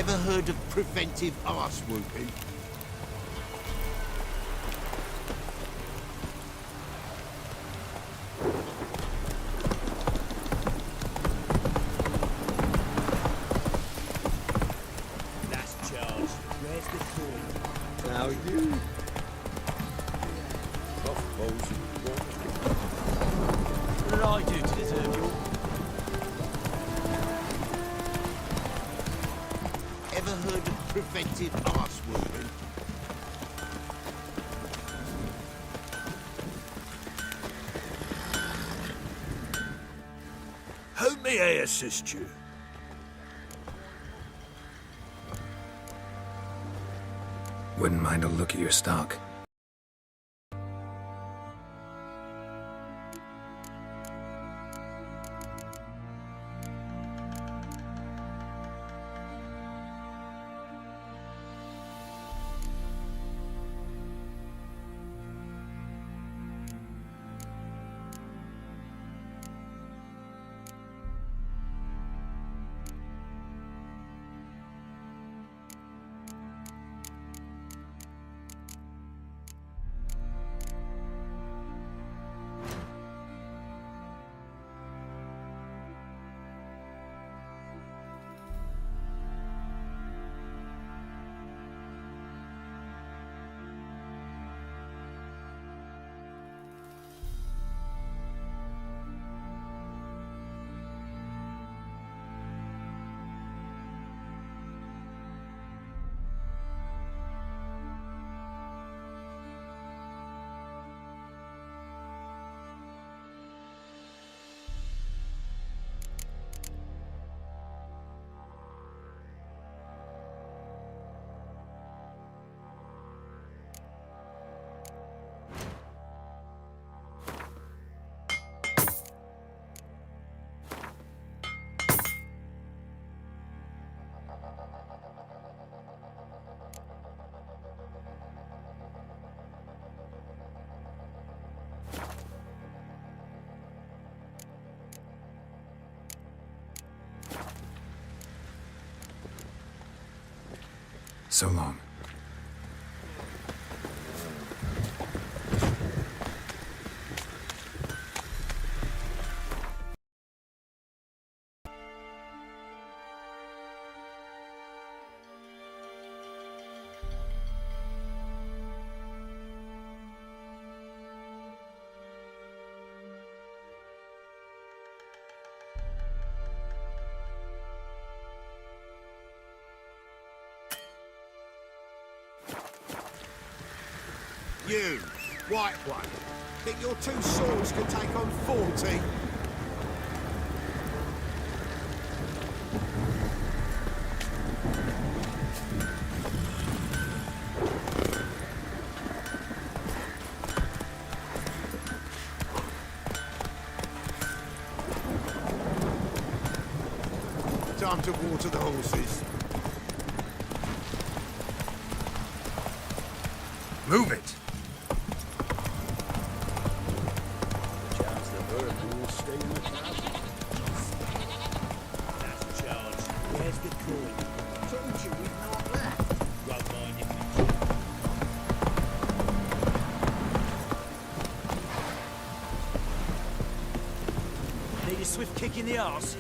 Ever heard of preventive arse whooping? That's Charles. Where's the coin? Now you. Softballs and What did I do to deserve your... Ever heard of preventive arse whooping? How may I assist you? Wouldn't mind a look at your stock. So long. You, white one, think your two swords could take on 40? Time to water the horses. Move it! chance the bird will stay in the crowd. That's Charles. Where's the coin? Told you we've not left. Won't mind if you... Need a swift kick in the arse?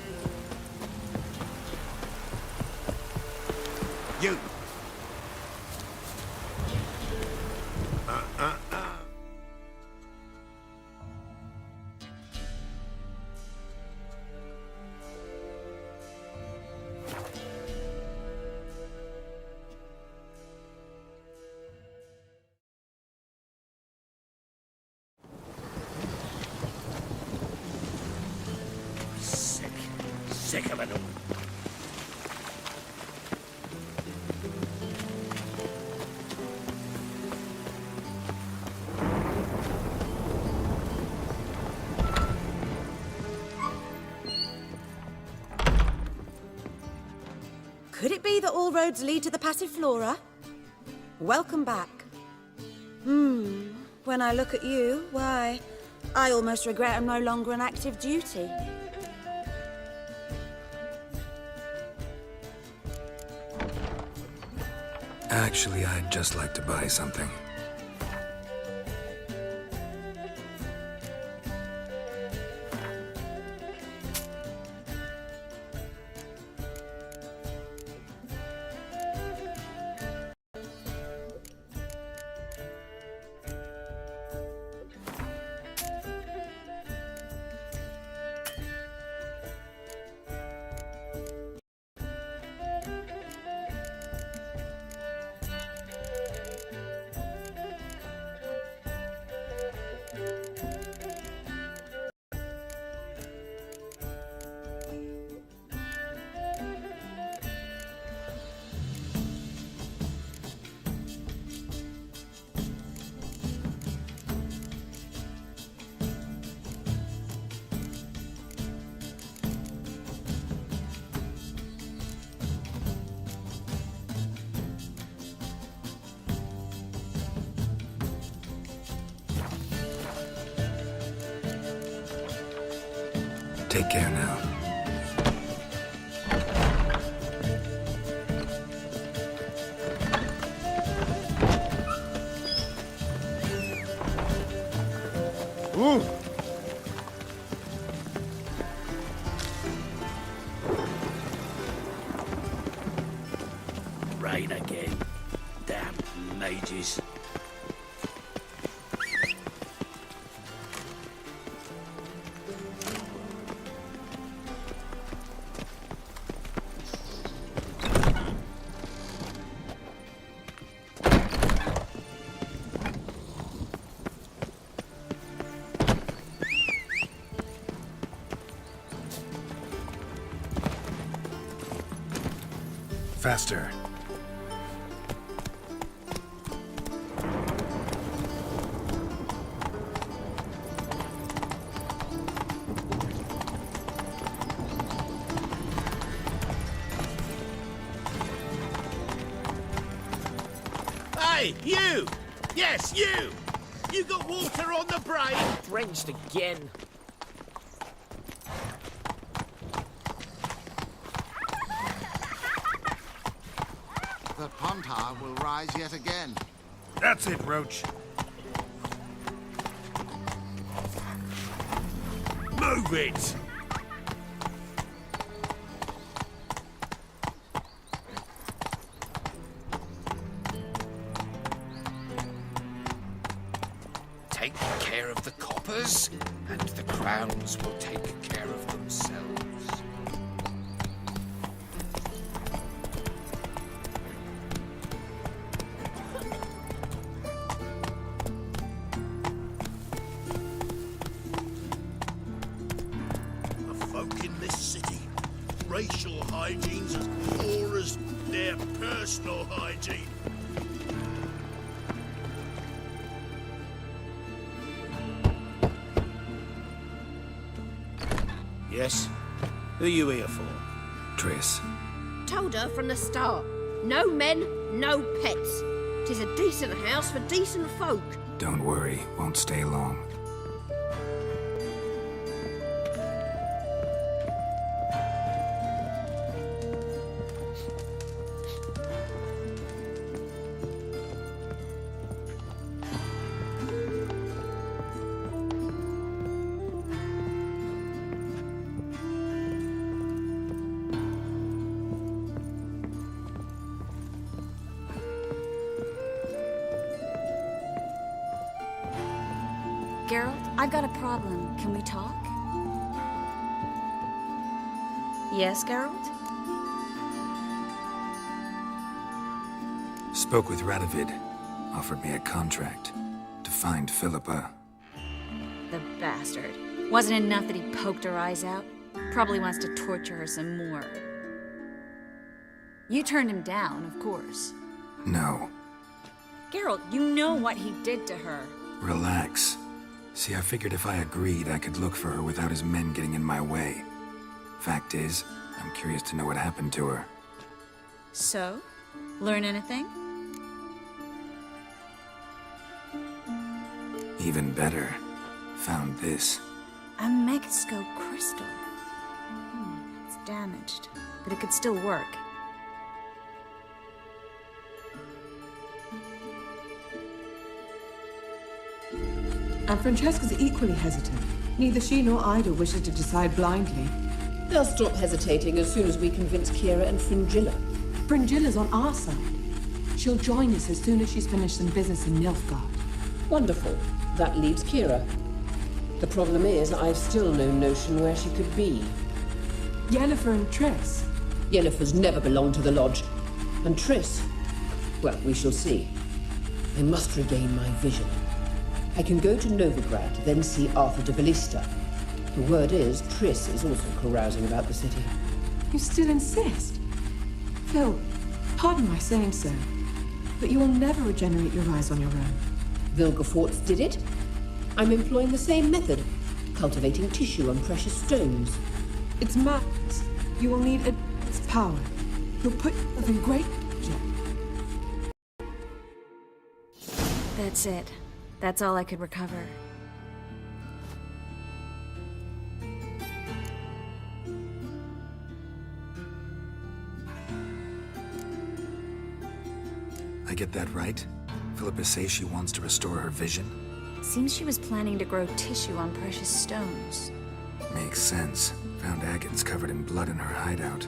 You. Sick of it all. Could it be that all roads lead to the Passiflora? Welcome back. When I look at you, why, I almost regret I'm no longer on active duty. Actually, I'd just like to buy something. Take care now. Ooh. Rain again. Damn mages. Faster. Hey, you! Yes, you! You got water on the brain? Drenched again. The Pontar will rise yet again. That's it, Roach. Move it! Take care of the coppers, and the crowns will take care of themselves. The folk in this city, racial hygiene's as poor as their personal hygiene. Yes? Who are you here for? Triss. Told her from the start. No men, no pets. 'Tis a decent house for decent folk. Don't worry, won't stay long. Geralt, I've got a problem. Can we talk? Yes, Geralt? Spoke with Radovid. Offered me a contract to find Philippa. The bastard. Wasn't enough that he poked her eyes out? Probably wants to torture her some more. You turned him down, of course. No. Geralt, you know what he did to her. Relax. See, I figured if I agreed, I could look for her without his men getting in my way. Fact is, I'm curious to know what happened to her. So? Learn anything? Even better. Found this. A Megascope crystal. It's damaged, but it could still work. And Francesca's equally hesitant. Neither she nor Ida wishes to decide blindly. They'll stop hesitating as soon as we convince Kira and Fringilla. Fringilla's on our side. She'll join us as soon as she's finished some business in Nilfgaard. Wonderful. That leaves Kira. The problem is, I've still no notion where she could be. Yennefer and Triss. Yennefer's never belonged to the Lodge. And Triss, well, we shall see. I must regain my vision. I can go to Novigrad, then see Arthur de Valista. The word is, Triss is also carousing about the city. You still insist? Phil, pardon my saying so, but you will never regenerate your eyes on your own. Vilgefortz did it. I'm employing the same method, cultivating tissue on precious stones. It's madness. You will need its power. You'll put yourself in great danger. That's it. That's all I could recover. I get that right? Philippa says she wants to restore her vision? Seems she was planning to grow tissue on precious stones. Makes sense. Found agates covered in blood in her hideout.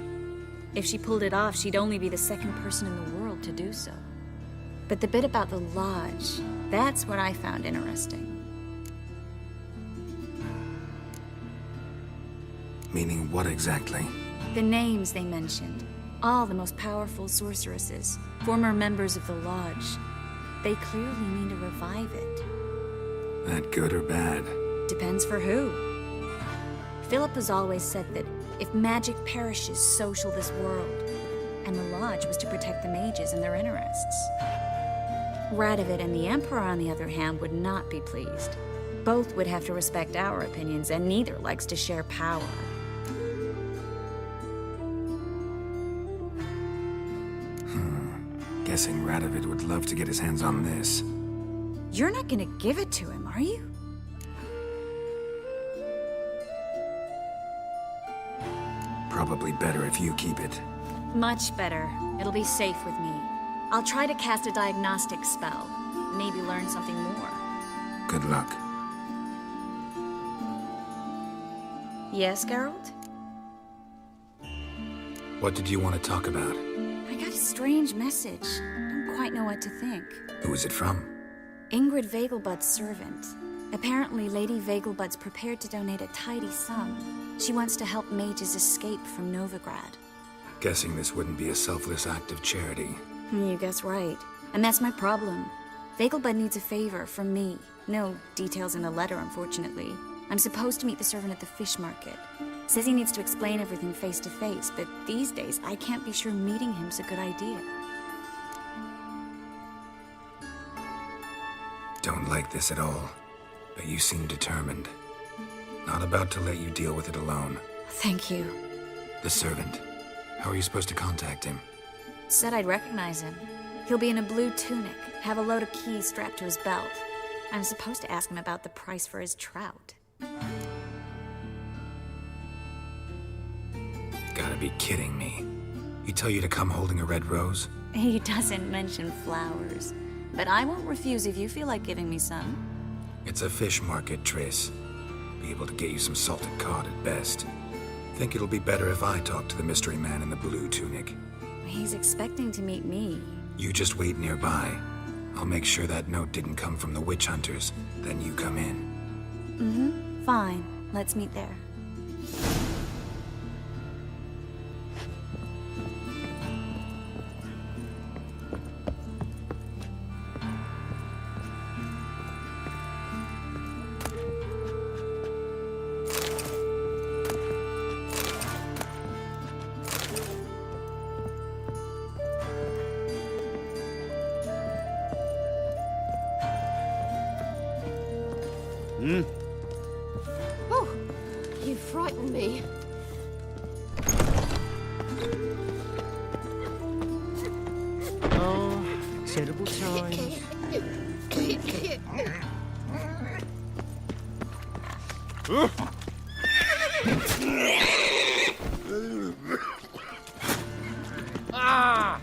If she pulled it off, she'd only be the second person in the world to do so. But the bit about the Lodge, that's what I found interesting. Meaning what exactly? The names they mentioned. All the most powerful sorceresses, former members of the Lodge. They clearly mean to revive it. That good or bad? Depends for who. Philip has always said that if magic perishes, so shall this world. And the Lodge was to protect the mages and their interests. Radovid and the Emperor, on the other hand, would not be pleased. Both would have to respect our opinions, and neither likes to share power. Guessing Radovid would love to get his hands on this. You're not gonna give it to him, are you? Probably better if you keep it. Much better. It'll be safe with me. I'll try to cast a diagnostic spell. Maybe learn something more. Good luck. Yes, Geralt? What did you want to talk about? I got a strange message. Don't quite know what to think. Who is it from? Ingrid Vegelbud's servant. Apparently, Lady Vegelbud's prepared to donate a tidy sum. She wants to help mages escape from Novigrad. Guessing this wouldn't be a selfless act of charity. You guess right. And that's my problem. Vegelbud needs a favor from me. No details in the letter, unfortunately. I'm supposed to meet the servant at the fish market. Says he needs to explain everything face to face, but these days I can't be sure meeting him's a good idea. Don't like this at all, but you seem determined. Not about to let you deal with it alone. Thank you. The servant. How are you supposed to contact him? Said I'd recognize him. He'll be in a blue tunic, have a load of keys strapped to his belt. I'm supposed to ask him about the price for his trout. Gotta be kidding me. He tell you to come holding a red rose? He doesn't mention flowers, but I won't refuse if you feel like giving me some. It's a fish market, Triss. Be able to get you some salted cod at best. Think it'll be better if I talk to the mystery man in the blue tunic. He's expecting to meet me. You just wait nearby. I'll make sure that note didn't come from the witch hunters. Then you come in. Fine. Let's meet there. Oh, you frightened me. Oh, terrible times. Ah!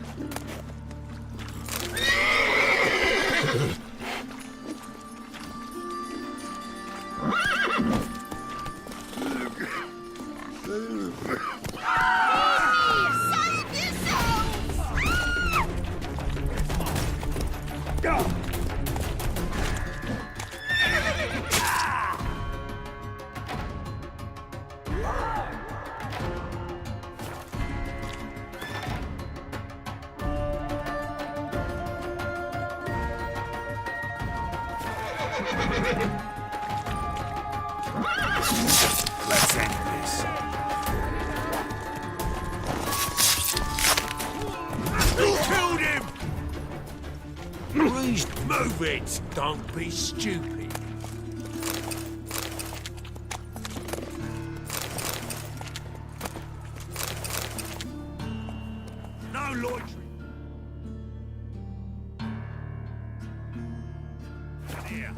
Let's end this. You killed him! Please move it! Don't be stupid. No loitering. Here.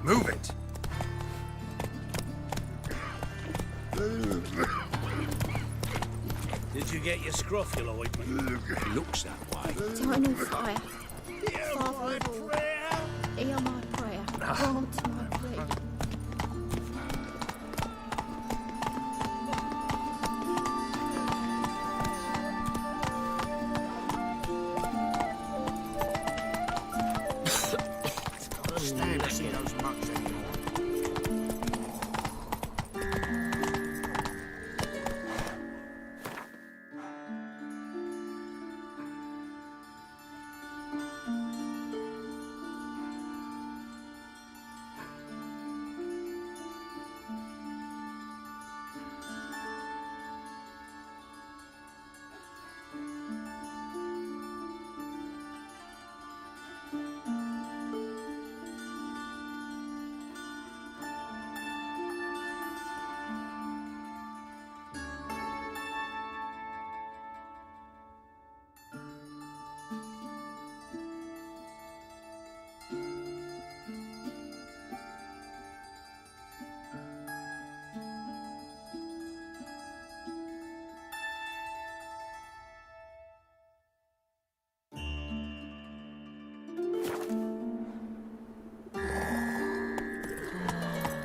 Move it! Did you get your scrofula ointment? Looks that way. Time on fire. Father of all, hear my prayer. Grant my plea. Stand to see those mugs anymore.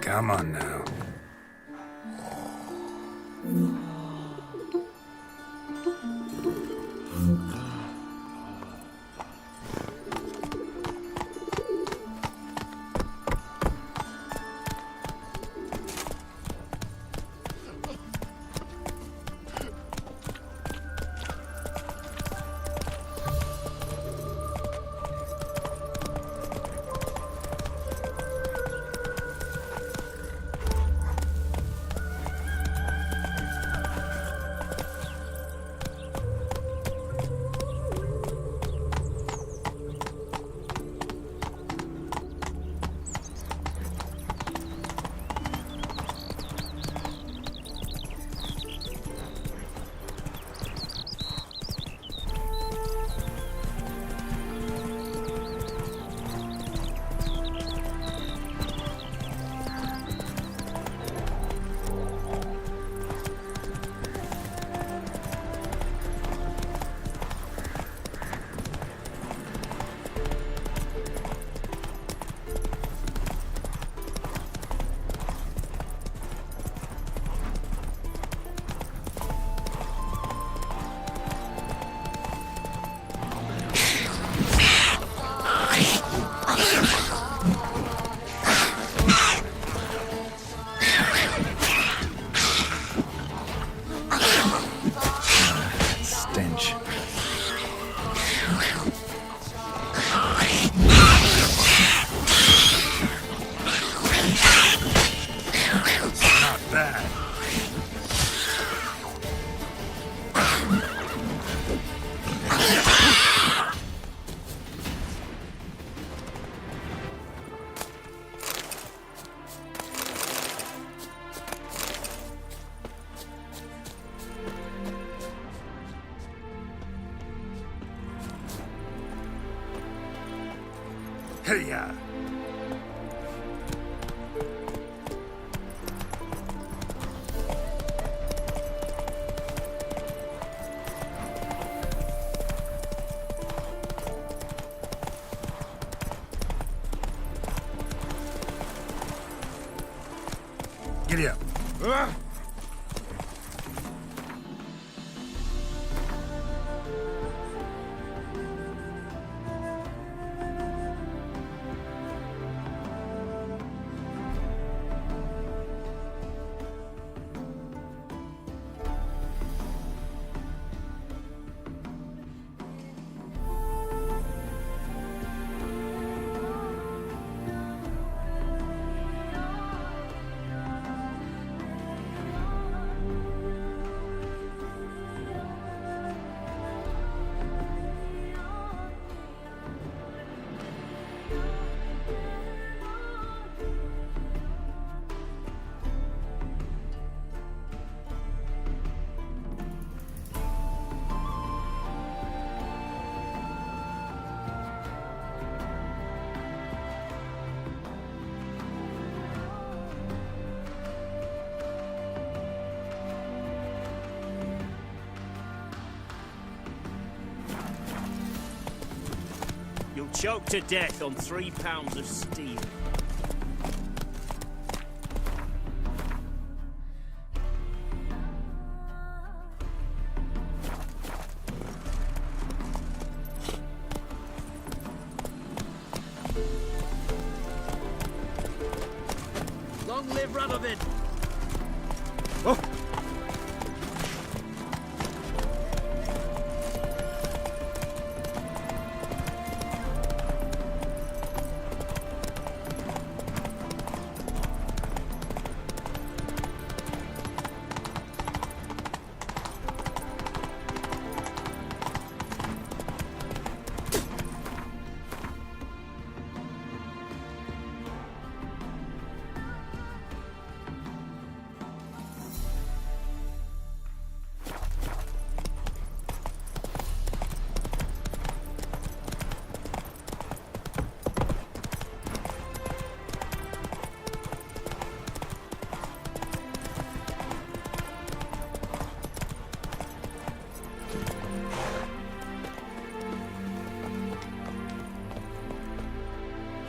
Come on now. Hey-ya! Giddy up. You'll choke to death on 3 pounds of steel. Long live Radovid! Oh!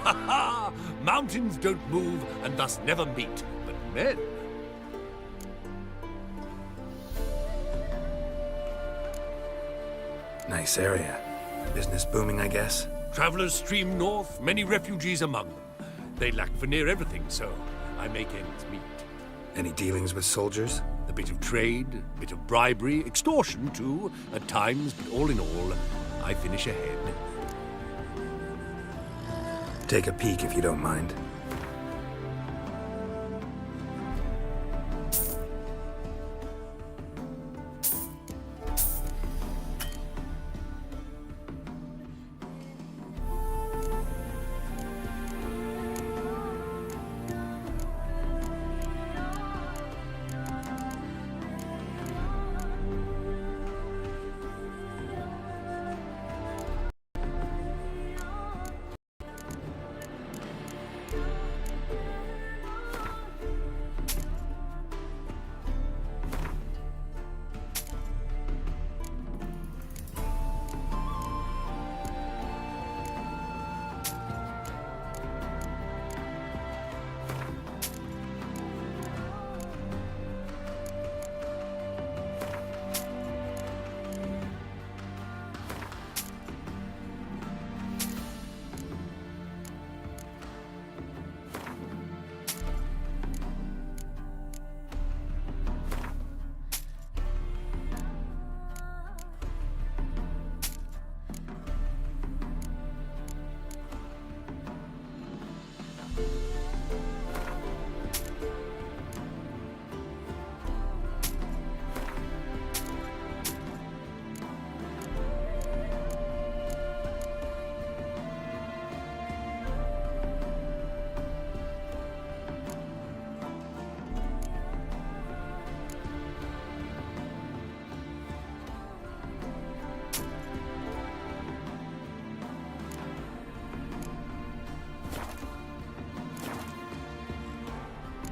Ha ha! Mountains don't move and thus never meet, but men. Nice area. Business booming, I guess? Travelers stream north, many refugees among them. They lack for near everything, so I make ends meet. Any dealings with soldiers? A bit of trade, a bit of bribery, extortion too, at times, but all in all, I finish ahead. Take a peek if you don't mind.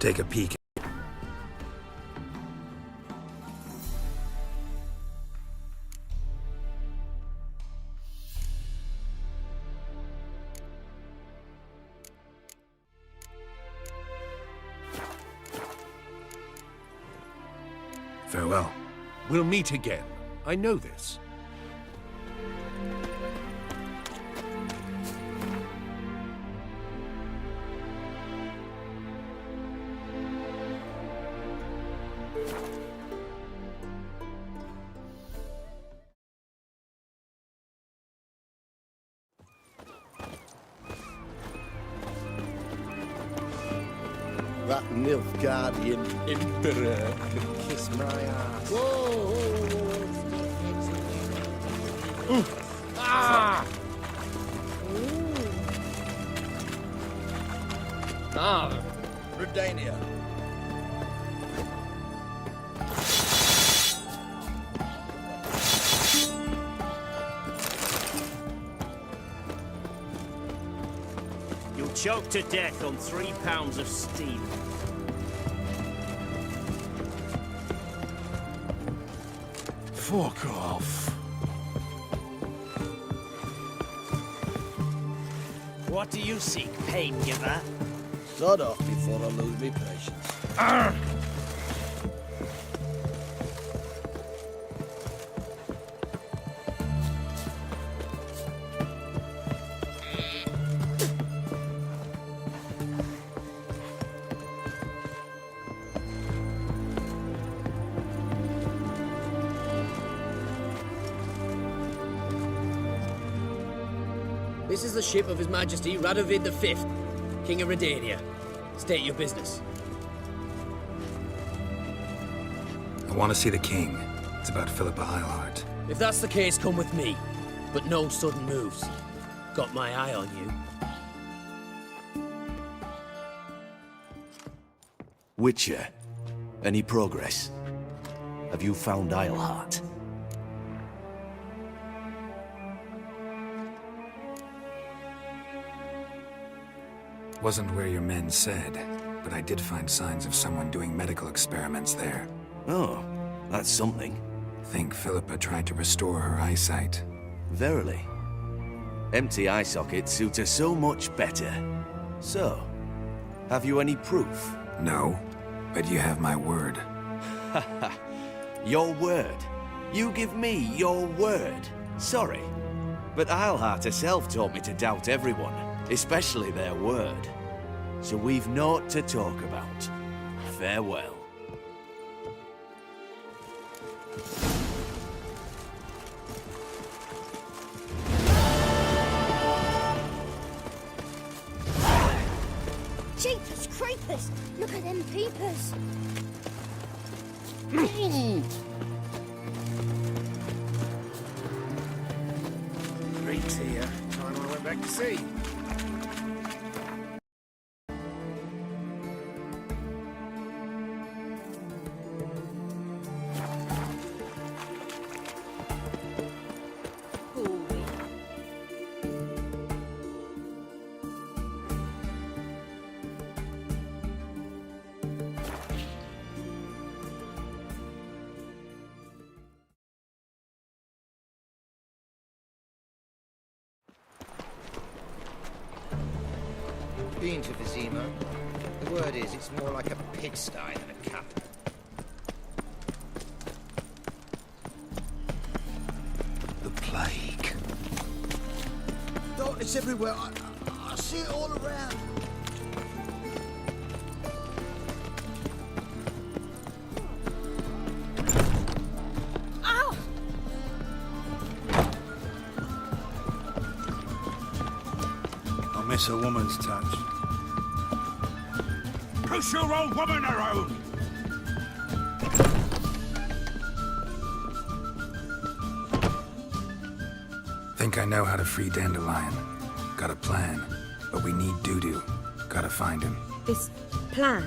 take a peek. Farewell. We'll meet again. I know this. That Nilfgaardian Emperor could kiss my ass. Whoa! Ah! Ah! Redania. You'll choke to death on 3 pounds of steel. Fuck off. What do you seek, pain giver? Sod off before I lose my patience. This is the ship of His Majesty Radovid V, King of Redania. State your business. I want to see the king. It's about Philippa Eilhart. If that's the case, come with me. But no sudden moves. Got my eye on you. Witcher, any progress? Have you found Eilhart? Wasn't where your men said, but I did find signs of someone doing medical experiments there. Oh, that's something. Think Philippa tried to restore her eyesight. Verily. Empty eye sockets suit her so much better. So, have you any proof? No, but you have my word. Haha. Your word? You give me your word? Sorry, but Eilhart herself taught me to doubt everyone, especially their word. So we've naught to talk about. Farewell. Jeepers creepers! Look at them peepers! Drinks here. Time I went back to sea. Been to Vizima. The word is, it's more like a pigsty than a cabin. The plague. Darkness everywhere. I see it all around. Ow! I miss a woman's touch. Push your old woman around! Think I know how to free Dandelion. Got a plan, but we need Dudu. Gotta find him. This plan?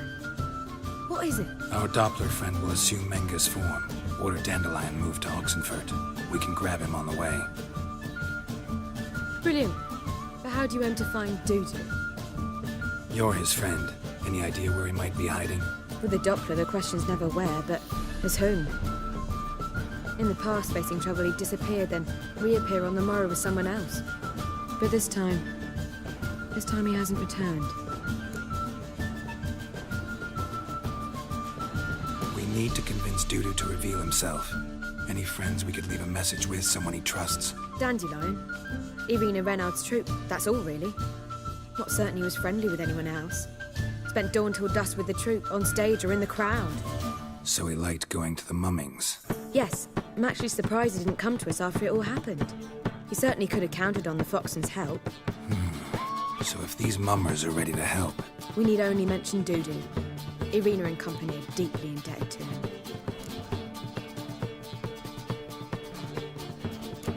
What is it? Our Doppler friend will assume Menga's form. Order Dandelion moved to Oxenfurt. We can grab him on the way. Brilliant. But how do you aim to find Dudu? You're his friend. Any idea where he might be hiding? With the Doppler, the question's never where, but as whom. In the past, facing trouble, he'd disappear, then reappear on the morrow with someone else. But this time he hasn't returned. We need to convince Dudu to reveal himself. Any friends we could leave a message with, someone he trusts? Dandelion. Irina Renard's troupe, that's all really. Not certain he was friendly with anyone else. Spent dawn till dusk with the troupe, on stage or in the crowd. So he liked going to the mummings. Yes, I'm actually surprised he didn't come to us after it all happened. He certainly could have counted on the Foxton's help. So if these mummers are ready to help... We need only mention Dudu. Irina and company are deeply indebted to him.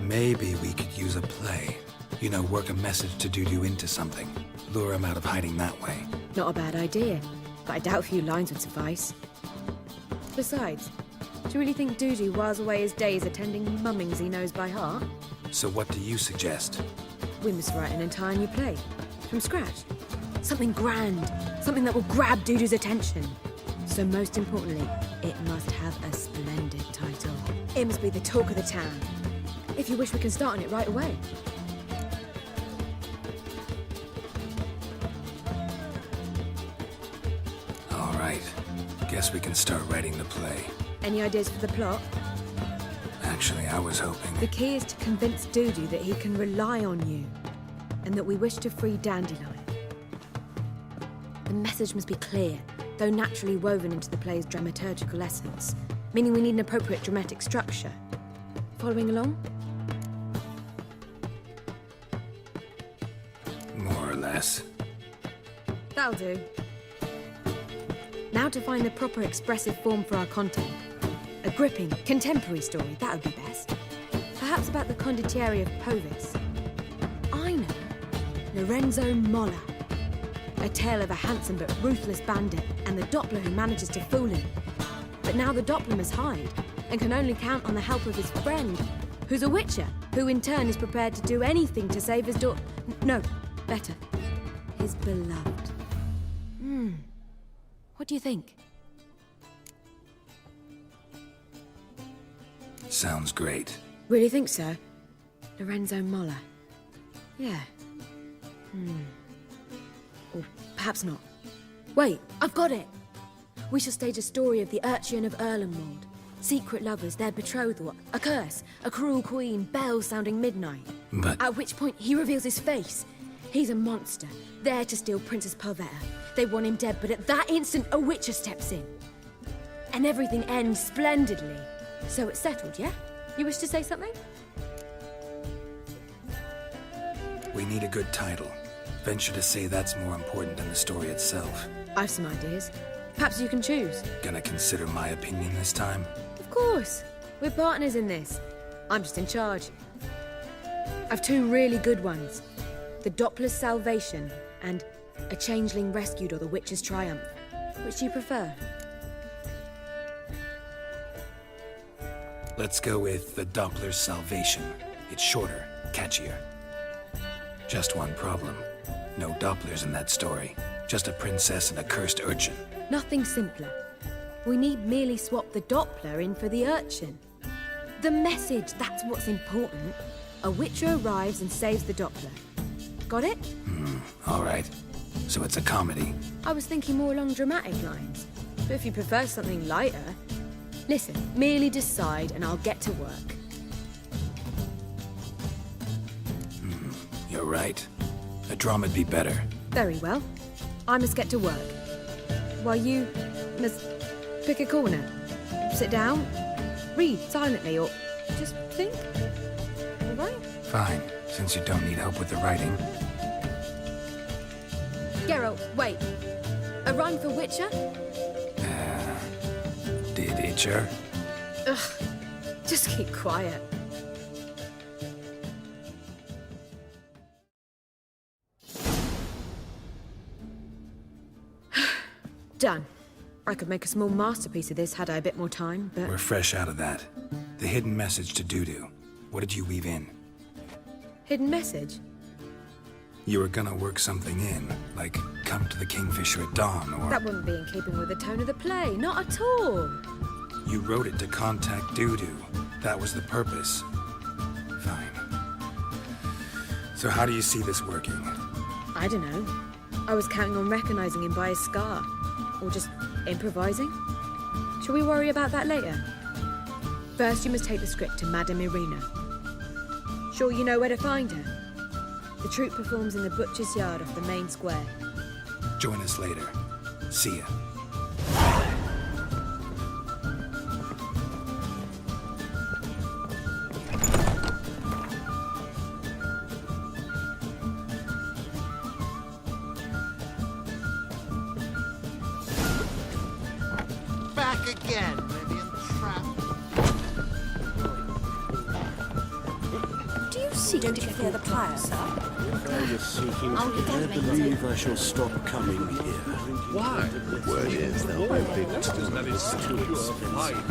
Maybe we could use a play. You know, work a message to Dudu into something. Lure him out of hiding that way. Not a bad idea, but I doubt a few lines would suffice. Besides, do you really think Dudu whiles away his days attending mummings he knows by heart? So what do you suggest? We must write an entire new play. From scratch. Something grand. Something that will grab Dudu's attention. So most importantly, it must have a splendid title. It must be the talk of the town. If you wish, we can start on it right away. All right. Guess we can start writing the play. Any ideas for the plot? Actually, I was hoping... The key is to convince Dudu that he can rely on you, and that we wish to free Dandelion. The message must be clear, though naturally woven into the play's dramaturgical essence, meaning we need an appropriate dramatic structure. Following along? More or less. That'll do. Now to find the proper expressive form for our content. A gripping, contemporary story, that would be best. Perhaps about the condottieri of Povis. I know. Lorenzo Molla. A tale of a handsome but ruthless bandit and the Doppler who manages to fool him. But now the Doppler must hide and can only count on the help of his friend, who's a witcher, who in turn is prepared to do anything to save his daughter. No, better. His beloved. What do you think? Sounds great. Really think so? Lorenzo Molla. Yeah. Or perhaps not. Wait, I've got it! We shall stage a story of the Urchin of Erlenwald. Secret lovers, their betrothal, a curse, a cruel queen, bells sounding midnight. But... At which point he reveals his face. He's a monster, there to steal Princess Parvetta. They want him dead, but at that instant a witcher steps in. And everything ends splendidly. So it's settled, yeah? You wish to say something? We need a good title. Venture to say that's more important than the story itself. I've some ideas. Perhaps you can choose. Gonna consider my opinion this time? Of course. We're partners in this. I'm just in charge. I've two really good ones. The Doppler's Salvation and A Changeling Rescued or the Witch's Triumph. Which do you prefer? Let's go with The Doppler's Salvation. It's shorter, catchier. Just one problem. No Dopplers in that story. Just a princess and a cursed urchin. Nothing simpler. We need merely swap the Doppler in for the urchin. The message, that's what's important. A witcher arrives and saves the Doppler. Got it? All right. So it's a comedy. I was thinking more along dramatic lines. But if you prefer something lighter... Listen, merely decide and I'll get to work. You're right. A drama'd be better. Very well. I must get to work. While you must pick a corner. Sit down, read silently, or just think. All right? Fine, since you don't need help with the writing. Geralt, wait. A rhyme for Witcher? Did Itcher? Ugh. Just keep quiet. Done. I could make a small masterpiece of this had I a bit more time, but... We're fresh out of that. The hidden message to Dudu. What did you weave in? Hidden message? You were gonna work something in, like come to the Kingfisher at dawn, or... That wouldn't be in keeping with the tone of the play, not at all. You wrote it to contact Dudu. That was the purpose. Fine. So how do you see this working? I don't know. I was counting on recognizing him by his scar. Or just improvising. Shall we worry about that later? First, you must take the script to Madame Irina. Sure you know where to find her? The troupe performs in the butcher's yard off the main square. Join us later. See ya. Back again, Vivian Trap. Do you seek to clear the pyre, sir? I was seeking I'll to get I that later. believe I shall stop coming here. Why? Word is they'll be big That is too expensive.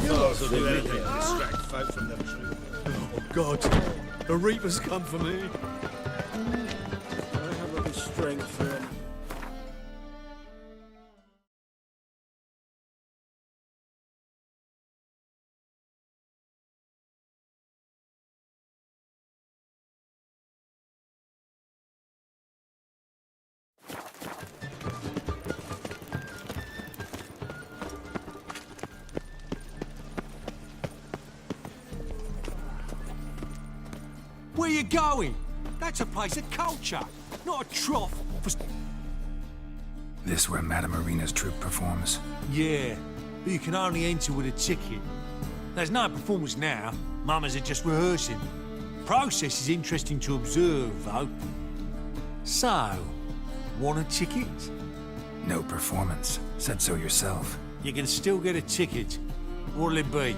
Yours will do anything to distract folk from the truth. Oh, God. The Reaper's come for me. I have the strength then. Where you going? That's a place of culture, not a trough for... This where Madame Irina's troupe performs? Yeah, but you can only enter with a ticket. There's no performance now. Mamas are just rehearsing. Process is interesting to observe, though. So, want a ticket? No performance. Said so yourself. You can still get a ticket. What'll it be?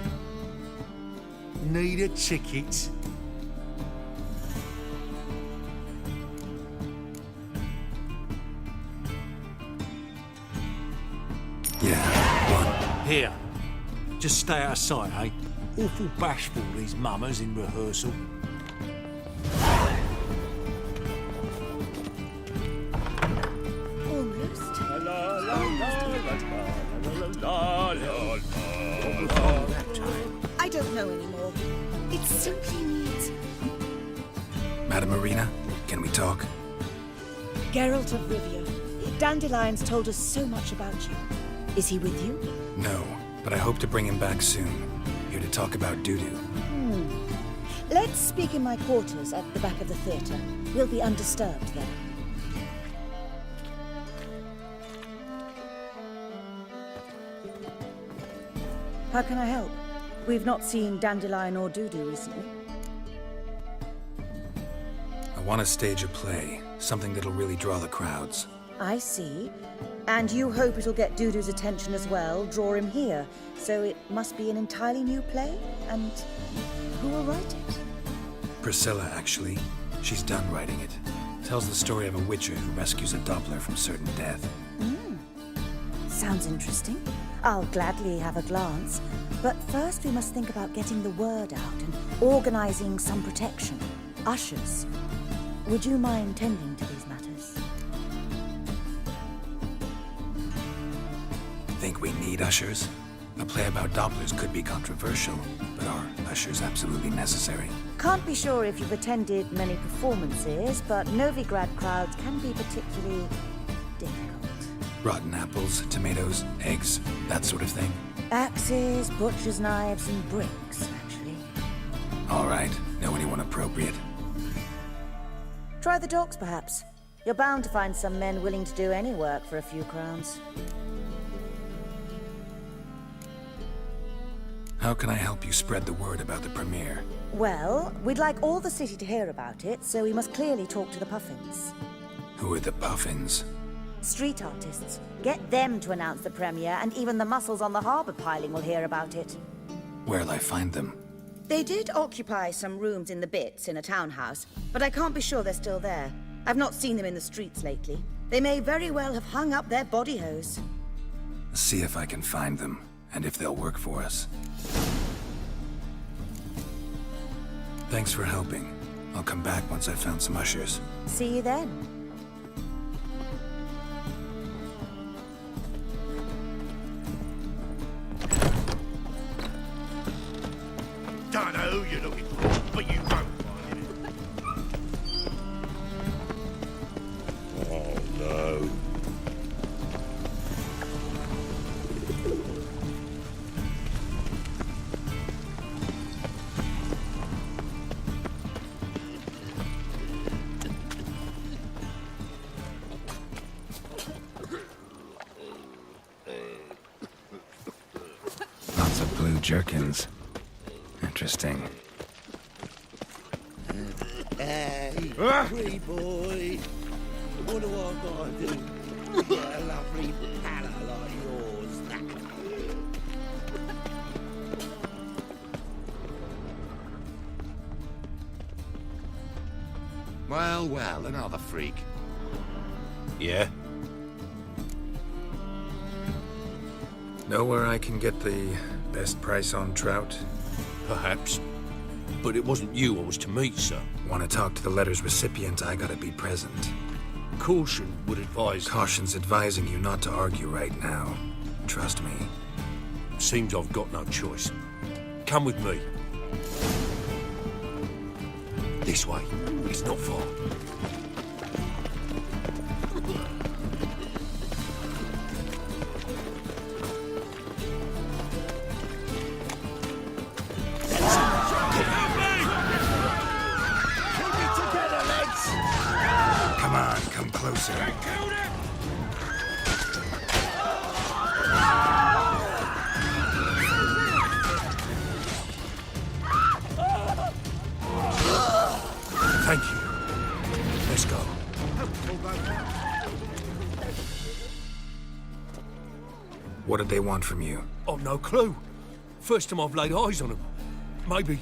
Need a ticket? Yeah, Here. Just stay out of sight, eh? Awful bashful, these mamas in rehearsal. Almost. I don't know anymore. It simply needs... Madame Irina, can we talk? Geralt of Rivia. Dandelion's told us so much about you. Is he with you? No, but I hope to bring him back soon. Here to talk about Dudu. Let's speak in my quarters at the back of the theatre. We'll be undisturbed there. How can I help? We've not seen Dandelion or Dudu recently. I want to stage a play, something that'll really draw the crowds. I see. And you hope it'll get Dudu's attention as well, draw him here. So it must be an entirely new play? And who will write it? Priscilla, actually. She's done writing it. Tells the story of a witcher who rescues a Doppler from certain death. Sounds interesting. I'll gladly have a glance. But first we must think about getting the word out and organizing some protection. Ushers. Would you mind tending to these matters? Think we need ushers? A play about Dopplers could be controversial, but are ushers absolutely necessary? Can't be sure if you've attended many performances, but Novigrad crowds can be particularly difficult. Rotten apples, tomatoes, eggs, that sort of thing? Axes, butcher's knives, and bricks, actually. All right, know anyone appropriate? Try the docks, perhaps. You're bound to find some men willing to do any work for a few crowns. How can I help you spread the word about the premiere? Well, we'd like all the city to hear about it, so we must clearly talk to the Puffins. Who are the Puffins? Street artists. Get them to announce the premiere, and even the muscles on the harbour piling will hear about it. Where'll I find them? They did occupy some rooms in the Bits in a townhouse, but I can't be sure they're still there. I've not seen them in the streets lately. They may very well have hung up their body hose. See if I can find them, and if they'll work for us. Thanks for helping. I'll come back once I've found some ushers. See you then. Don't know who you're looking for, but you won't find it. Oh, no. Lots of blue jerkins. Interesting. Hey, pretty boy. What do I gotta do to get a lovely palla like yours? Well, well, another freak. Yeah? Know where I can get the best price on trout? Perhaps. But it wasn't you I was to meet, sir. Want to talk to the letter's recipient, I gotta be present. Caution would advise... Caution's advising you not to argue right now. Trust me. Seems I've got no choice. Come with me. This way. It's not far. Come on, come closer. Thank you. Let's go. What did they want from you? I've no clue. First time I've laid eyes on them. Maybe...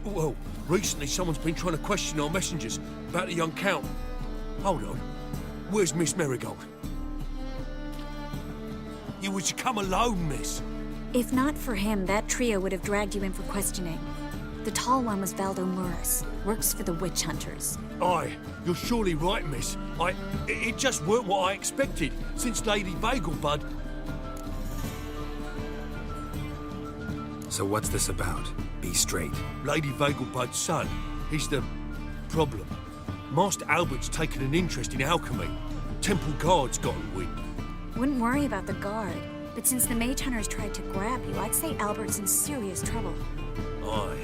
Well, recently someone's been trying to question our messengers about the young Count. Hold on. Where's Miss Marigold? You was to come alone, miss. If not for him, that trio would have dragged you in for questioning. The tall one was Valdo Muris, works for the witch hunters. Aye, you're surely right, miss. It just weren't what I expected, since Lady Vegelbud... So what's this about? Be straight. Lady Vegelbud's son. He's the... problem. Master Albert's taken an interest in alchemy. Temple Guard's gotten wind. Wouldn't worry about the guard, but since the mage hunters tried to grab you, I'd say Albert's in serious trouble. Aye.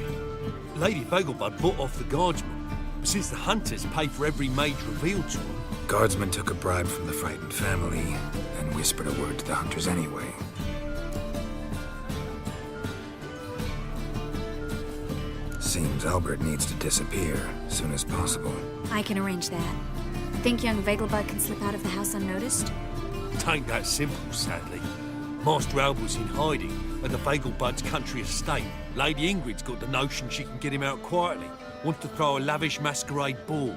Lady Vegelbud bought off the guardsman, since the hunters pay for every mage revealed to them. Guardsman took a bribe from the frightened family and whispered a word to the hunters anyway. Seems Albert needs to disappear as soon as possible. I can arrange that. Think young Vegelbud can slip out of the house unnoticed? Tain't that simple, sadly. Master Albert's in hiding at the Vegelbud's country estate. Lady Ingrid's got the notion she can get him out quietly. Wants to throw a lavish masquerade ball.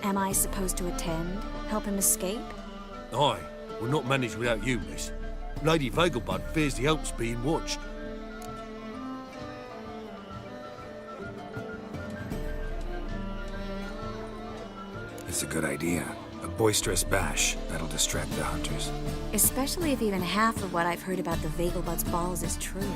Am I supposed to attend? Help him escape? Aye, we'll not manage without you, miss. Lady Vegelbud fears the Alps being watched. It's a good idea. A boisterous bash that'll distract the hunters. Especially if even half of what I've heard about the Vegelbud's balls is true.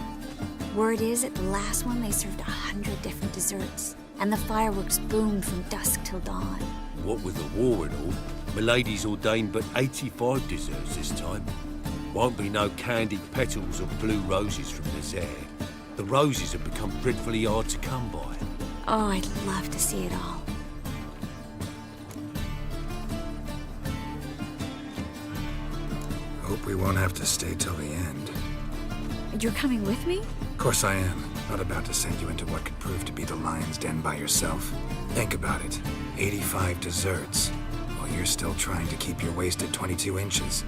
Word is, at the last one they served 100 different desserts, and the fireworks boomed from dusk till dawn. What with the war and all, Milady's ordained but 85 desserts this time. Won't be no candied petals or blue roses from Nazaire. The roses have become dreadfully hard to come by. Oh, I'd love to see it all. Hope we won't have to stay till the end. You're coming with me? Of course I am. Not about to send you into what could prove to be the lion's den by yourself. Think about it. 85 desserts, while you're still trying to keep your waist at 22 inches.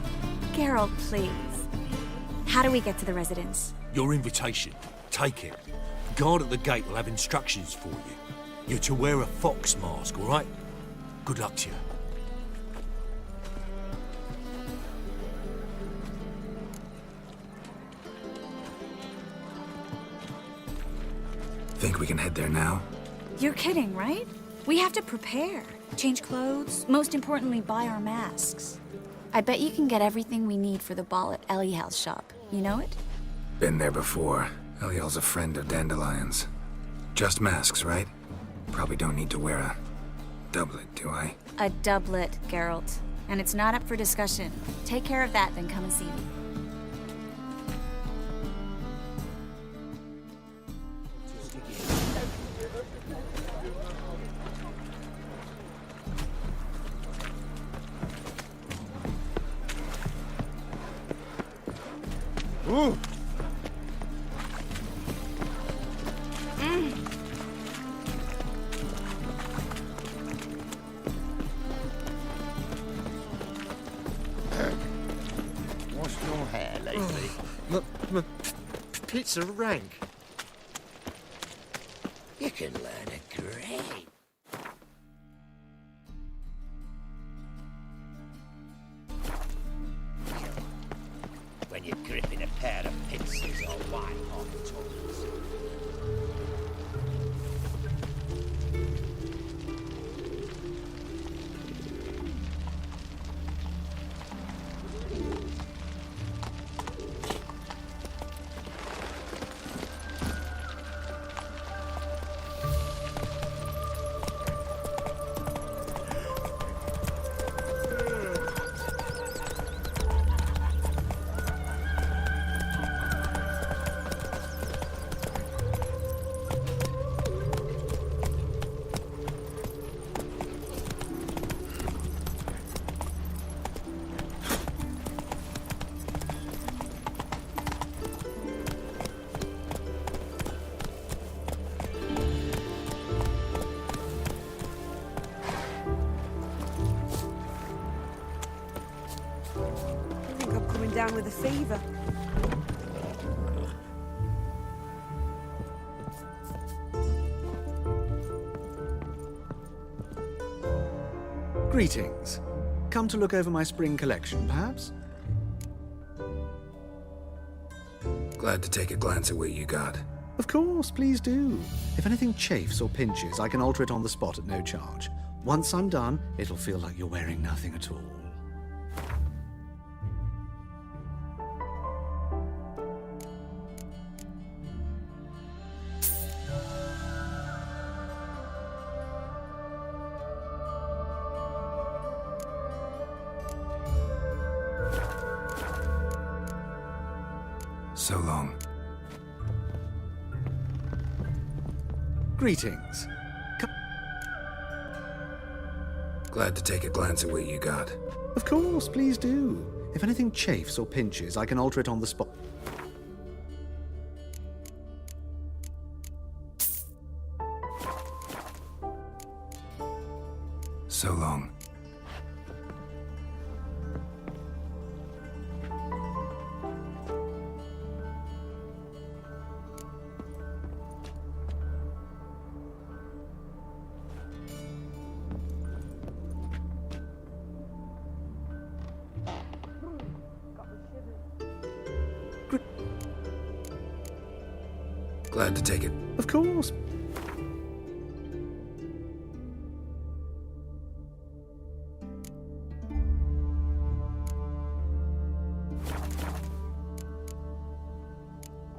Geralt, please. How do we get to the residence? Your invitation. Take it. The guard at the gate will have instructions for you. You're to wear a fox mask, all right? Good luck to you. Think we can head there now? You're kidding, right? We have to prepare, change clothes, most importantly, buy our masks. I bet you can get everything we need for the ball at Eliel's shop. You know it? Been there before. Eliel's a friend of Dandelion's. Just masks, right? Probably don't need to wear a doublet, do I? A doublet, Geralt. And it's not up for discussion. Take care of that, then come and see me. Ooh. Washed your hair lately? My pits are rank. You can learn a great. When you're gripping a pair of pincers or white hot tongues. I think I'm coming down with a fever. Greetings. Come to look over my spring collection, perhaps? Glad to take a glance at what you got. Of course, please do. If anything chafes or pinches, I can alter it on the spot at no charge. Once I'm done, it'll feel like you're wearing nothing at all. So long. Greetings. Glad to take a glance at what you got. Of course, please do. If anything chafes or pinches, I can alter it on the spot. So long. Glad to take it. Of course.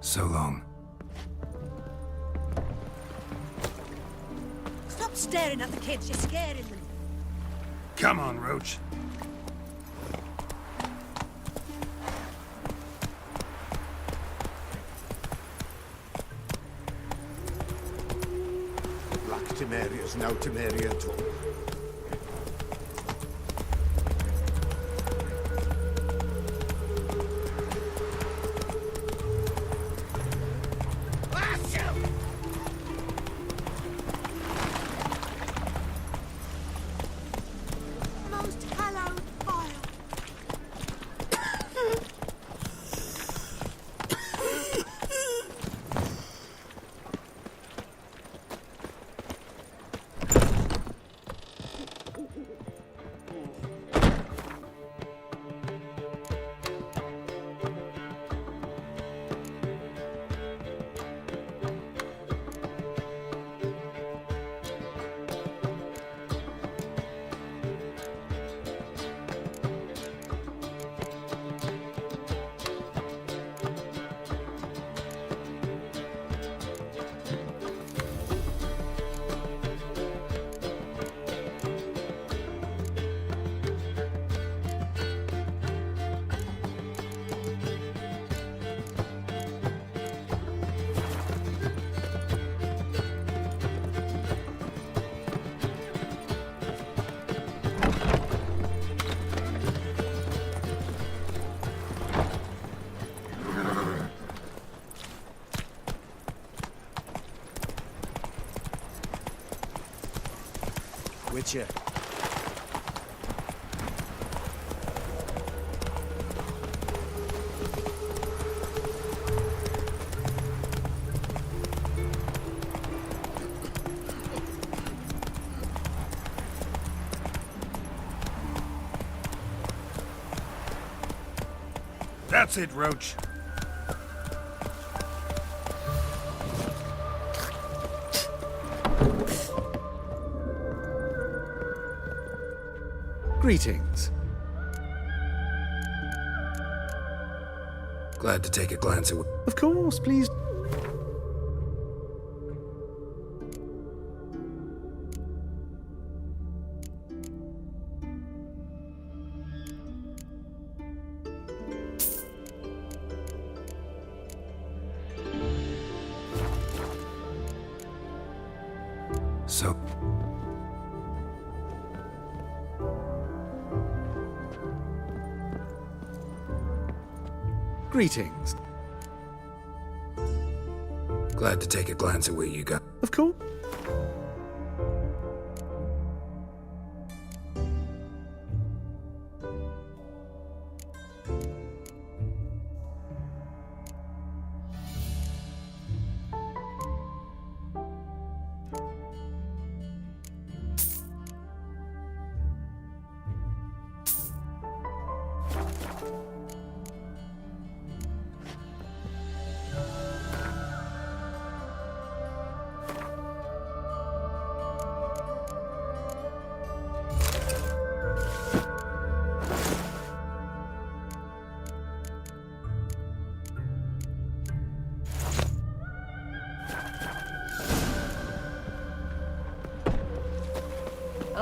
So long. Stop staring at the kids, you're scaring them. Come on, Roach. Black Temeria's no Temeria at all. Most hallowed fire. Witcher. That's it, Roach. Greetings. Glad to take a glance at what... Of course, please. So... Greetings. Glad to take a glance at what you got. Of course.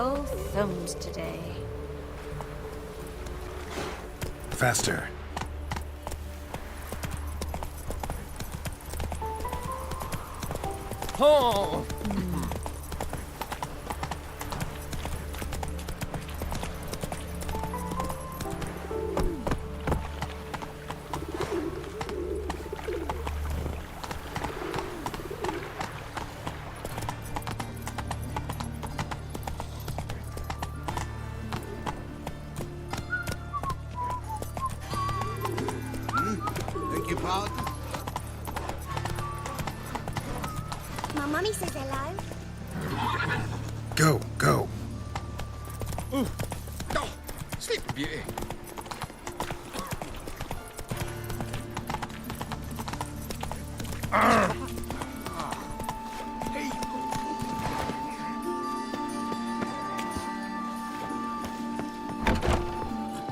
Oh, thumbs today. Faster. Oh! Beg your pardon? My mummy says hello. Go, go. Ooh. Oh, Sleeping Beauty.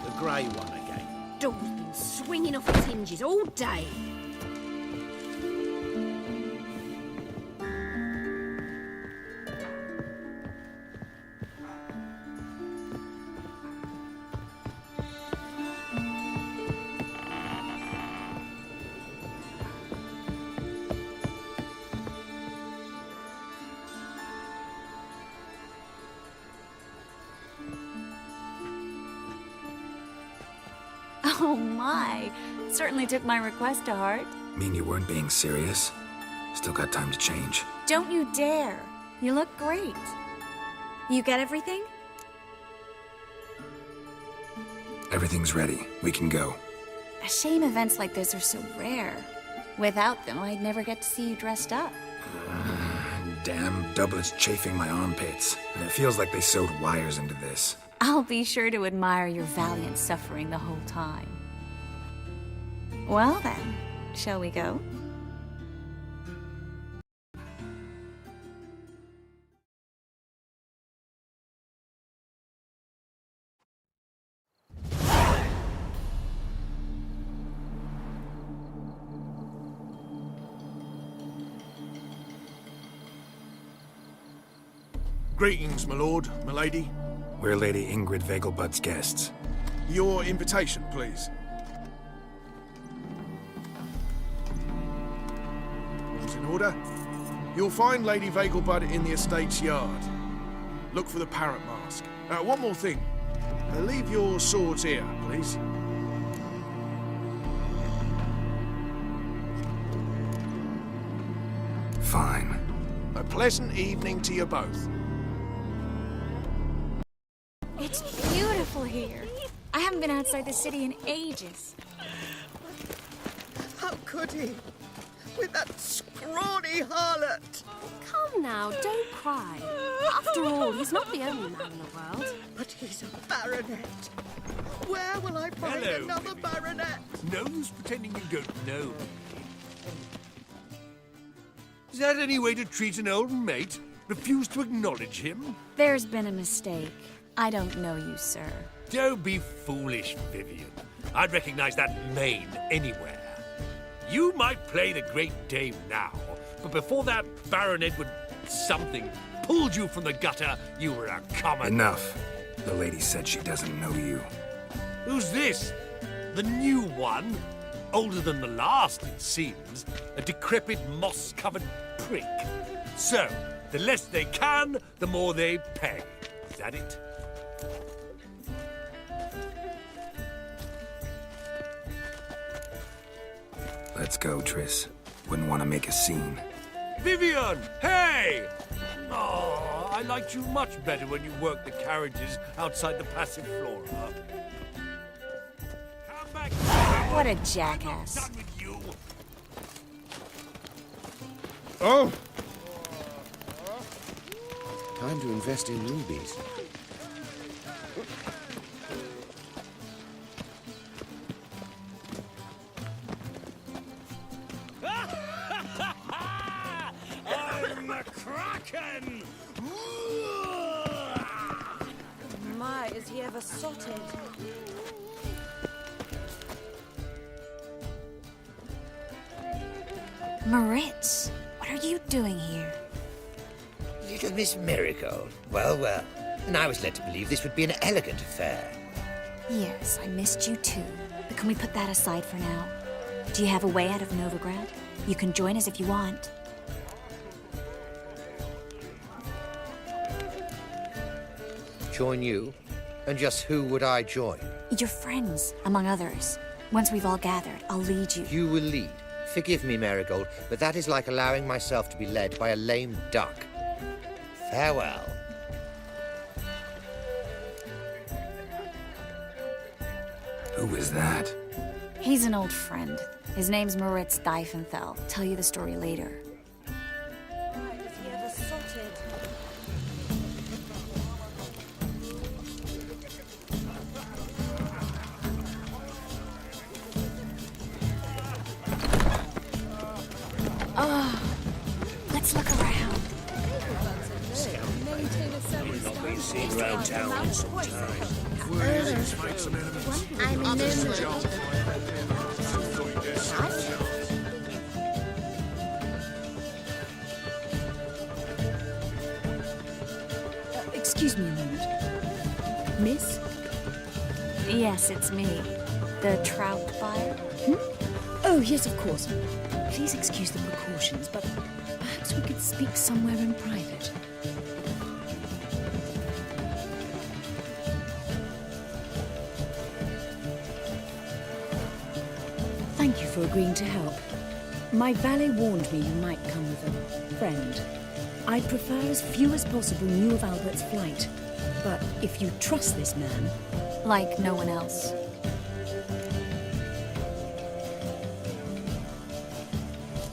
The grey one again. Door's been swinging off its hinges all day. Oh my! Certainly took my request to heart. Mean you weren't being serious? Still got time to change. Don't you dare! You look great. You get everything? Everything's ready. We can go. A shame events like this are so rare. Without them, I'd never get to see you dressed up. Damn doublet's chafing my armpits, and it feels like they sewed wires into this. I'll be sure to admire your valiant suffering the whole time. Well then, shall we go? Greetings, my lord, my lady. We're Lady Ingrid Vegelbud's guests. Your invitation, please. All's in order. You'll find Lady Vegelbud in the estate's yard. Look for the parrot mask. One more thing. Leave your swords here, please. Fine. A pleasant evening to you both. awful here. I haven't been outside the city in ages. How could he? With that scrawny harlot! Come now, don't cry. After all, he's not the only man in the world. But he's a baronet. Where will I find Hello, another baronet? No use pretending you don't know. Is that any way to treat an old mate? Refuse to acknowledge him? There's been a mistake. I don't know you, sir. Don't be foolish, Vivian. I'd recognize that mane anywhere. You might play the great dame now, but before that Baron Edward something pulled you from the gutter, you were a common... Enough. The lady said she doesn't know you. Who's this? The new one? Older than the last, it seems. A decrepit, moss-covered prick. So, the less they can, the more they pay. Is that it? Let's go, Triss. Wouldn't want to make a scene. Vivian! Hey! Oh, I liked you much better when you worked the carriages outside the Passiflora. Come back! What a jackass. Done with you. Oh! Time to invest in rubies. I'm the Kraken! My, is he ever sotted? Moritz, what are you doing here? Little Miss Marigold. Well, well. And I was led to believe this would be an elegant affair. Yes, I missed you too. But can we put that aside for now? Do you have a way out of Novigrad? You can join us if you want. Join you? And just who would I join? Your friends, among others. Once we've all gathered, I'll lead you. You will lead. Forgive me, Marigold, but that is like allowing myself to be led by a lame duck. Farewell. Who is that? He's an old friend. His name's Moritz Diefenthal. Tell you the story later. Is he ever sotted? Oh, let's look around. Not been seen round town in some time. I'm in Nimrod. Excuse me a moment. Miss? Yes, it's me. The trout buyer? Oh, yes, of course. Please excuse the precautions, but perhaps we could speak somewhere in private. Thank you for agreeing to help. My valet warned me you might come with a friend. I'd prefer as few as possible knew of Albert's flight. But if you trust this man... Like no one else.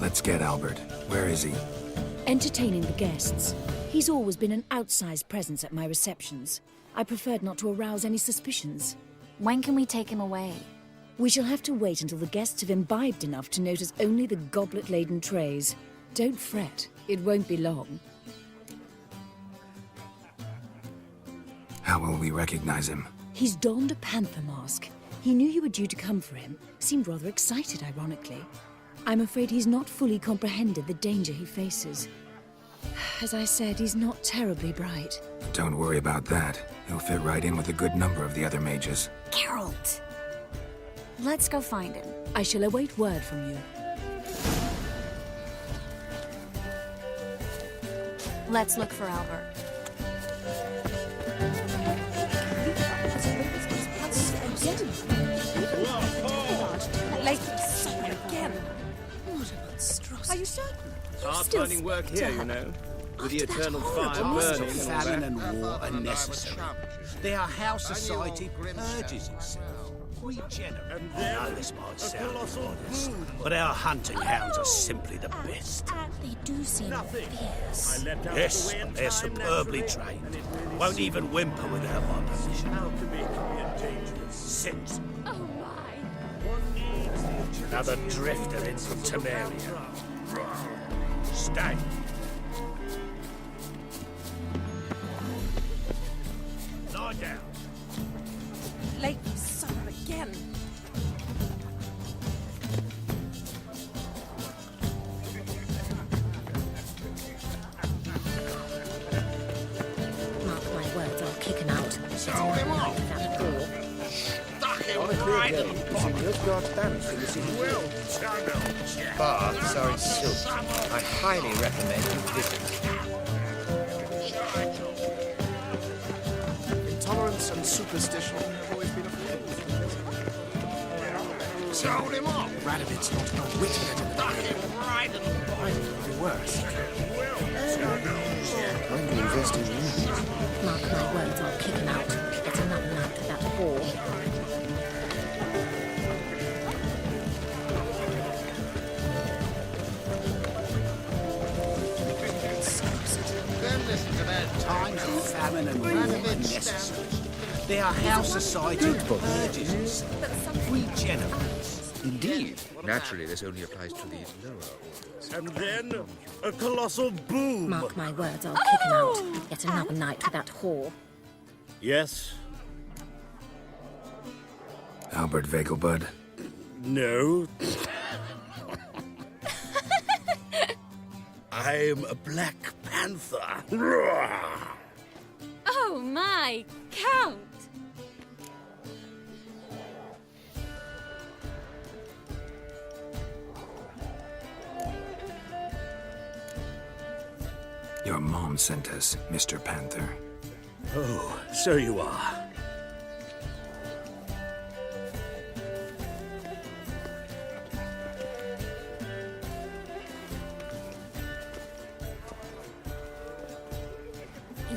Let's get Albert. Where is he? Entertaining the guests. He's always been an outsized presence at my receptions. I preferred not to arouse any suspicions. When can we take him away? We shall have to wait until the guests have imbibed enough to notice only the goblet-laden trays. Don't fret. It won't be long. How will we recognize him? He's donned a panther mask. He knew you were due to come for him. Seemed rather excited, ironically. I'm afraid he's not fully comprehended the danger he faces. As I said, he's not terribly bright. Don't worry about that. He'll fit right in with a good number of the other mages. Geralt! Let's go find him. I shall await word from you. Let's look for Albert. What a monstrosity. Are you certain? Hard finding work here, you know. with the eternal fire burning. Famine and war are necessary. Their house society purges itself. Regenerate. I know this might sound modest, but our hunting hounds are simply the best. They do seem fierce. Yes, but they're superbly trained. Won't even whimper without my permission. Sit. Oh my. Another drifter in from Temeria. Stay. Lie down. Late summer again. Mark my words, I'll kick him out. Sold him off. Stuck him right at the bottom. Well done, chap. Baths are in silk. I highly recommend you visit. Intolerance and superstition have always been a thing. Sold him off. Radovid's not a whit better than Stuck him right at the bottom. the worst. Well done, chap. I'm going to invest in you. Mark my words, I'll kick him out. It's another night for that whore. Then listen to their times of famine and war are necessary. Their house society purges itself. Regenerates. Indeed. Naturally, this only applies to the lower orders. And then a colossal boom. Mark my words, I'll kick him out. Yet another night for that whore. Yes? Albert Vegelbud. No. I'm a Black Panther. Oh my, Count! Your mom sent us, Mr. Panther. Oh, so you are.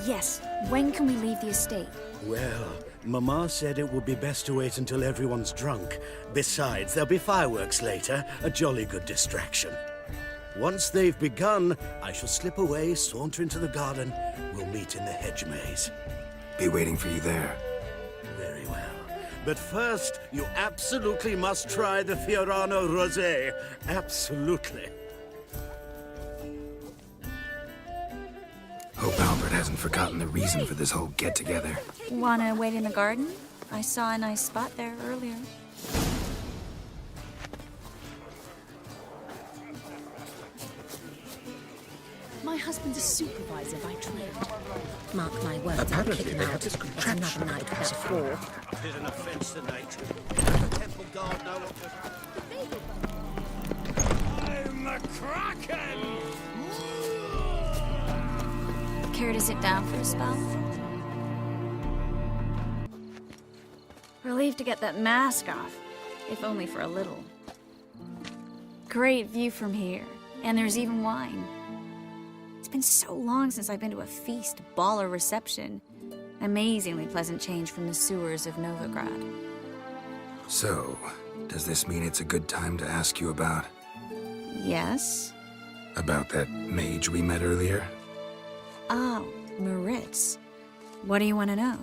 Yes, when can we leave the estate? Well, Mama said it would be best to wait until everyone's drunk. Besides, there'll be fireworks later, a jolly good distraction. Once they've begun, I shall slip away, saunter into the garden. We'll meet in the hedge maze. Be waiting for you there. Very well. But first, you absolutely must try the Fiorano Rosé. Absolutely. Hope Albert hasn't forgotten the reason for this whole get-together. Wanna wait in the garden? I saw a nice spot there earlier. My husband's a supervisor by trade. Mark my words, I'll Apparently, kick him they out. have this It's contraption another night for that whore. It is an offense to nature. Does the temple guard know what I'm the Kraken! Care to sit down for a spell? Relieved to get that mask off, if only for a little. Great view from here, and there's even wine. It's been so long since I've been to a feast, ball, or reception. Amazingly pleasant change from the sewers of Novigrad. So, does this mean it's a good time to ask you about... Yes? about that mage we met earlier? Oh, Moritz. What do you want to know?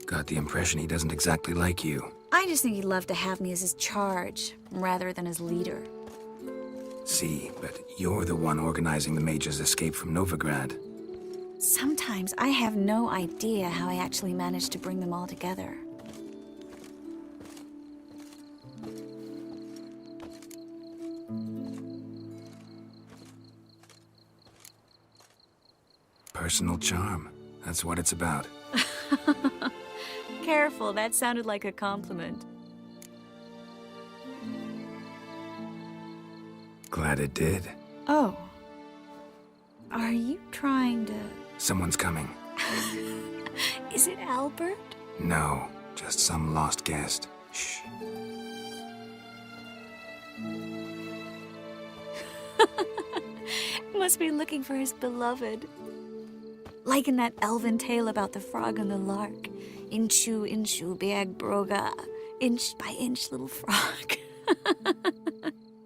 Got the impression he doesn't exactly like you. I just think he'd love to have me as his charge, rather than his leader. See, but you're the one organizing the mage's escape from Novigrad. Sometimes I have no idea how I actually managed to bring them all together. Personal charm. That's what it's about. Careful, that sounded like a compliment. Glad it did. Oh. Are you trying to... Someone's coming. Is it Albert? No, just some lost guest. Shh. Must be looking for his beloved. Like in that elven tale about the frog and the lark. Inchu, inchu, biag broga. Inch by inch, little frog.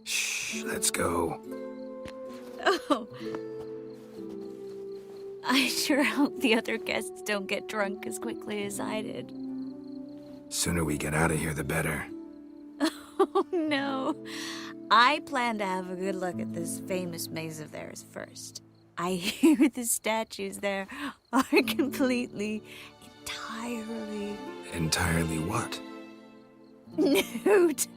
Shh, let's go. Oh. I sure hope the other guests don't get drunk as quickly as I did. Sooner we get out of here, the better. Oh, no. I plan to have a good look at this famous maze of theirs first. I hear the statues there are entirely... Entirely what? nude.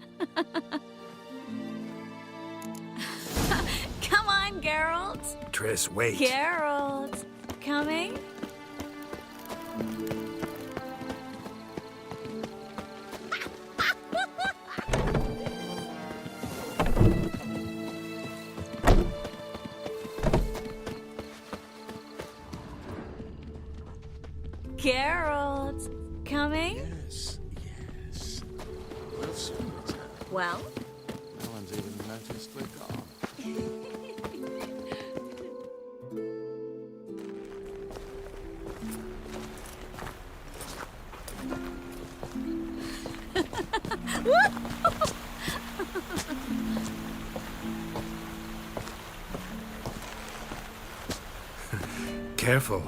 Come on, Geralt. Triss, wait. Geralt. Coming? Geralt. Coming? Yes, yes. We'll soon return. Well? No one's even noticed we're gone. Careful.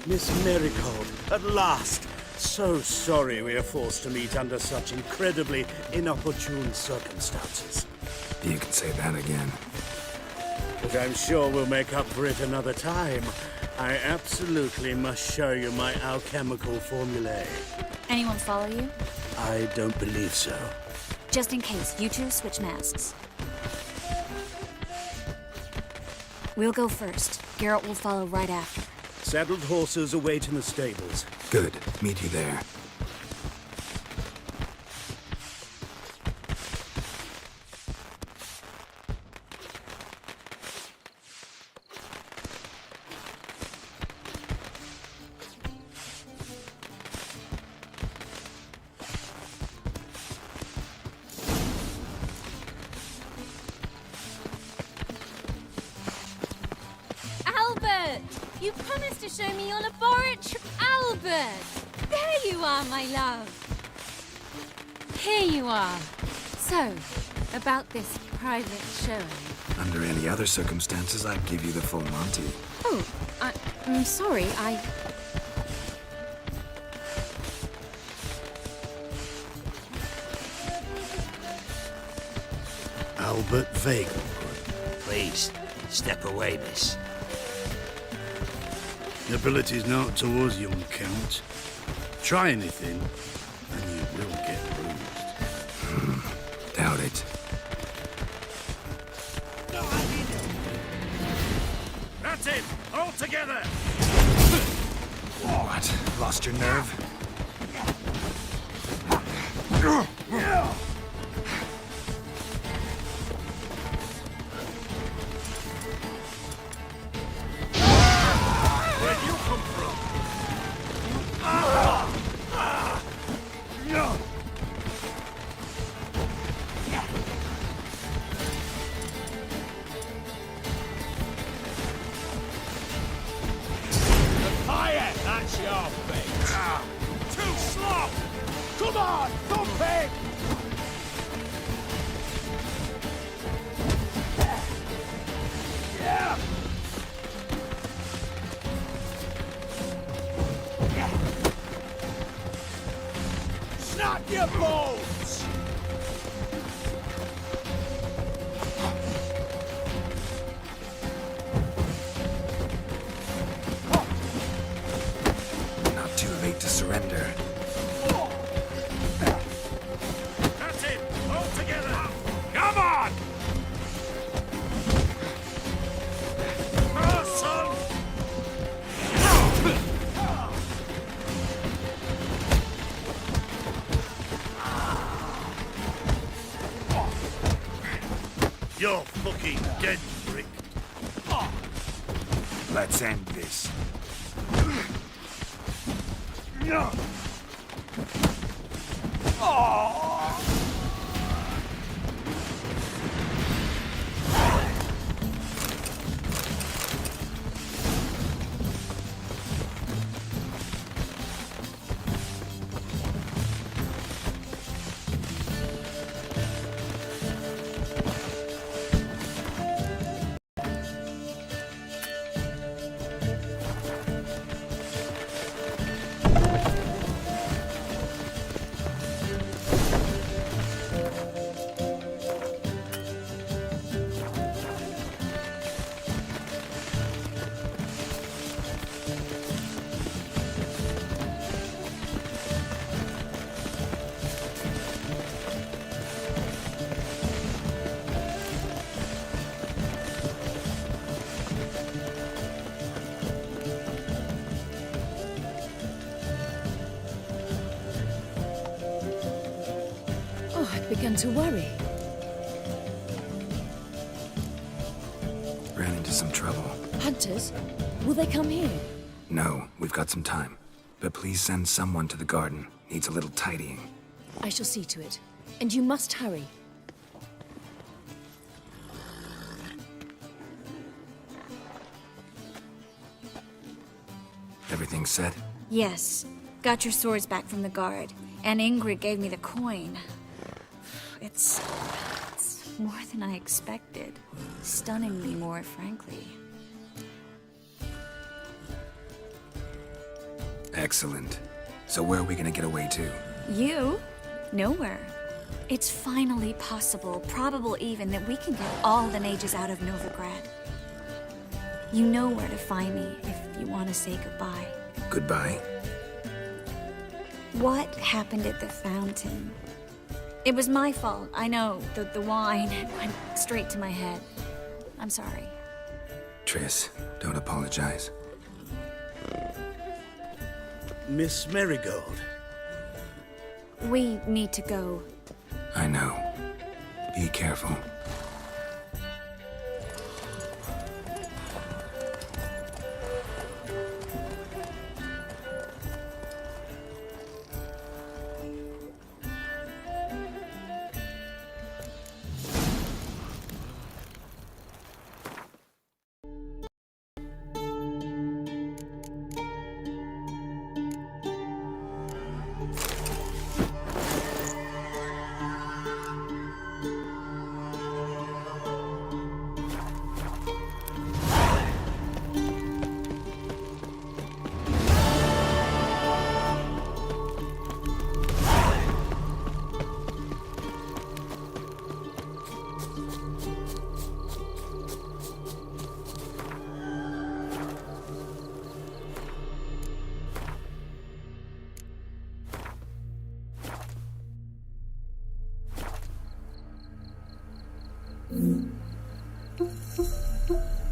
Miss Marigold, at last! So sorry we are forced to meet under such incredibly inopportune circumstances. You can say that again. But I'm sure we'll make up for it another time. I absolutely must show you my alchemical formulae. Anyone follow you? I don't believe so. Just in case, you two switch masks. We'll go first. Geralt will follow right after. Saddled horses await in the stables. Good. Meet you there. Albert! You promised to show me your laboratory. Albert! There you are, my love. Here you are. So, about this private showing. Under any other circumstances, I'd give you the full Monty. Oh, I'm sorry, Albert Vagel. Please, step away, miss. Nobility's not towards young Count. Try anything, and you will get bruised. Doubt it. That's it! All together! What? Lost your nerve? Where'd you come from? Fire! That's your fate. Too slow! Come on, dump him! Yeah! Snap your balls! Not too late to surrender. That's it! All together! Come on! Oh, son! fucking dead, prick. Let's end this. Begun to worry. Ran into some trouble. Hunters? Will they come here? No, we've got some time. But please send someone to the garden. Needs a little tidying. I shall see to it. And you must hurry. Everything set? Yes. Got your swords back from the guard. And Ingrid gave me the coin. It's more than I expected. Stunningly more, frankly. Excellent. So where are we gonna get away to? You? Nowhere. It's finally possible, probable even, that we can get all the mages out of Novigrad. You know where to find me if you want to say goodbye. Goodbye? What happened at the fountain? It was my fault, I know. The wine went straight to my head. I'm sorry. Triss, don't apologize. Miss Marigold. We need to go. I know. Be careful.